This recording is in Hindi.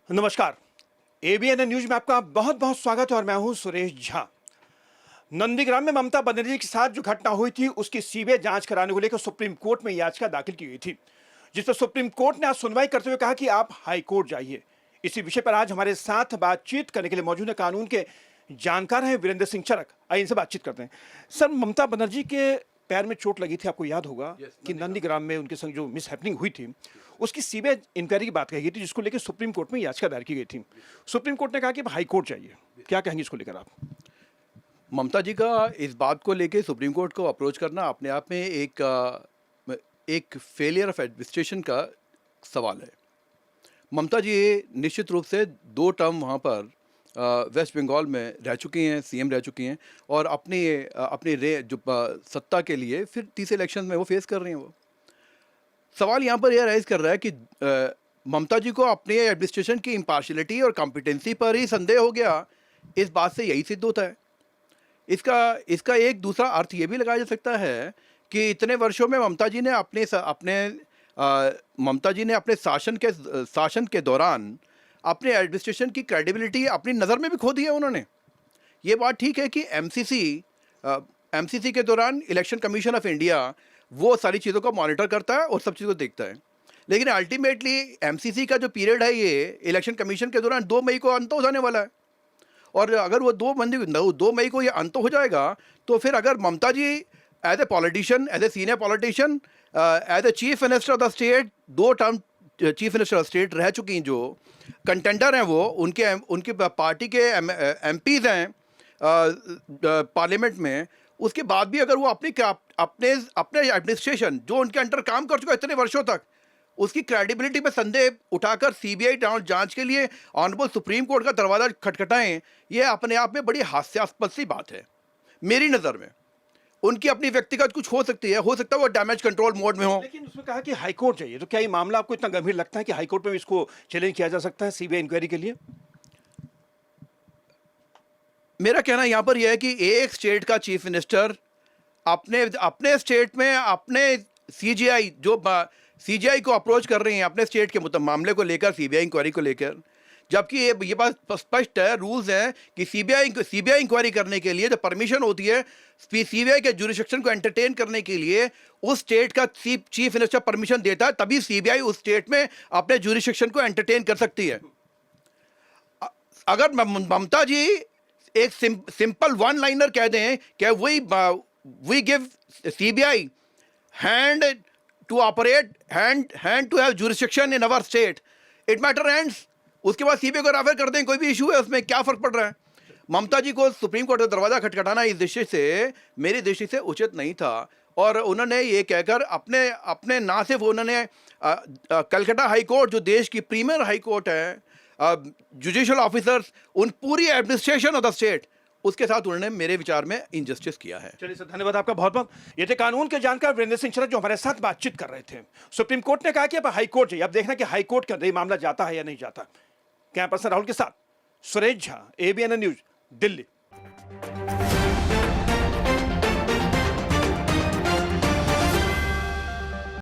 नमस्कार। एबीएन न्यूज में आपका बहुत बहुत स्वागत है और मैं हूं सुरेश झा। नंदीग्राम में ममता बनर्जी के साथ जो घटना हुई थी उसकी सीबीआई जांच कराने को लेकर सुप्रीम कोर्ट में याचिका दाखिल की गई थी, जिस पर सुप्रीम कोर्ट ने आज सुनवाई करते हुए कहा कि आप हाई कोर्ट जाइए। इसी विषय पर आज हमारे साथ बातचीत करने के लिए मौजूद है कानून के जानकार हैं वीरेंद्र सिंह चरक। आइए इनसे बातचीत करते हैं। सर, ममता बनर्जी के पैर में चोट लगी थी, आपको याद होगा कि नंदीग्राम में उनके संग जो मिस हैपनिंग हुई थी उसकी सीबीआई इंक्वायरी की बात कही गई थी, जिसको लेकर सुप्रीम कोर्ट में याचिका दायर की गई थी। सुप्रीम कोर्ट ने कहा कि हाई कोर्ट जाइए। क्या कहेंगे इसको लेकर आप? ममता जी का इस बात को लेके सुप्रीम कोर्ट को अप्रोच करना अपने आप में एक फेलियर ऑफ एडमिनिस्ट्रेशन का सवाल है। ममता जी निश्चित रूप से 2 टर्म वहाँ पर वेस्ट बंगाल में रह चुकी हैं, सीएम रह चुकी हैं और सत्ता के लिए फिर तीसरे इलेक्शन में वो फेस कर रही हैं। वो सवाल यहाँ पर यह राइज कर रहा है कि ममता जी को अपने एडमिनिस्ट्रेशन की इम्पार्शलिटी और कॉम्पिटेंसी पर ही संदेह हो गया। इस बात से यही सिद्ध होता है। इसका एक दूसरा अर्थ ये भी लगाया जा सकता है कि इतने वर्षों में ममता जी ने अपने शासन के दौरान अपने एडमिनिस्ट्रेशन की क्रेडिबिलिटी अपनी नज़र में भी खो दी है उन्होंने। ये बात ठीक है कि एमसीसी के दौरान इलेक्शन कमीशन ऑफ इंडिया वो सारी चीज़ों को मॉनिटर करता है और सब चीज़ों को देखता है, लेकिन अल्टीमेटली एमसीसी का जो पीरियड है ये इलेक्शन कमीशन के दौरान 2 मई को अंत हो जाने वाला है। और अगर वो 2 मई को ये अंत हो जाएगा तो फिर अगर Mamata ji as a politician, as a senior politician, as a chief minister of the state, 2 term chief minister of state रह चुकी हैं, जो कंटेंडर हैं, वो उनकी पार्टी के एमपीज़ हैं पार्लियामेंट में, उसके बाद भी अगर वो अपने एडमिनिस्ट्रेशन जो उनके अंडर काम कर चुका है इतने वर्षों तक, उसकी क्रेडिबिलिटी पे संदेह उठाकर सीबीआई जांच के लिए ऑनरेबल सुप्रीम कोर्ट का दरवाजा खटखटाएं, ये अपने आप में बड़ी हास्यास्पद सी बात है मेरी नज़र में। उनकी अपनी व्यक्तिगत कुछ हो सकता है वो डैमेज कंट्रोल मोड में हो। लेकिन उसमें कहा कि हाई कोर्ट जाइए, तो क्या ये मामला आपको इतना गंभीर लगता है कि हाई कोर्ट में भी इसको चैलेंज किया जा सकता है सीबीआई इंक्वायरी के लिए? मेरा कहना यहाँ पर यह है कि एक स्टेट का चीफ मिनिस्टर अपने स्टेट में अपने सीजीआई को अप्रोच कर रही हैं अपने स्टेट के मामले को लेकर, सीबीआई इंक्वायरी को लेकर, जबकि ये बात स्पष्ट है, रूल्स हैं कि सीबीआई इंक्वायरी करने के लिए जो परमिशन होती है सीबीआई के जुरिसडिक्शन को एंटरटेन करने के लिए, उस स्टेट का चीफ मिनिस्टर परमिशन देता है, तभी सीबीआई उस स्टेट में अपने जुरिसडिक्शन को एंटरटेन कर सकती है। अगर ममता जी एक सिंपल वन लाइनर कह दें कि we give CBI hand to operate, hand to have jurisdiction in our state, it matter ends, उसके बाद सीबीआई को रेफर कर दें, कोई भी इशू है उसमें क्या फर्क पड़ रहा है? ममता जी को सुप्रीम कोर्ट का दरवाजा खटखटाना इस दृष्टि से, मेरी दृष्टि से उचित नहीं था। और उन्होंने ये कहकर अपने ना सिर्फ उन्होंने कलकत्ता हाई कोर्ट जो देश की प्रीमियर हाई कोर्ट है, जुडिशियल ऑफिसर्स, उन पूरी एडमिनिस्ट्रेशन ऑफ द स्टेट, उसके साथ उन्होंने मेरे विचार में इनजस्टिस किया है। चलिए सर, धन्यवाद आपका बहुत बहुत। ये थे कानून के जानकार वीरेंद्र सिंह चरक जो हमारे साथ बातचीत कर रहे थे। सुप्रीम कोर्ट ने कहा कि अब हाई कोर्ट जाइए। अब देखना कि हाई कोर्ट के अंदर ये मामला जाता है या नहीं जाता। कैमरा पर्सन राहुल के साथ सुरेश झा, एबीएन न्यूज, दिल्ली।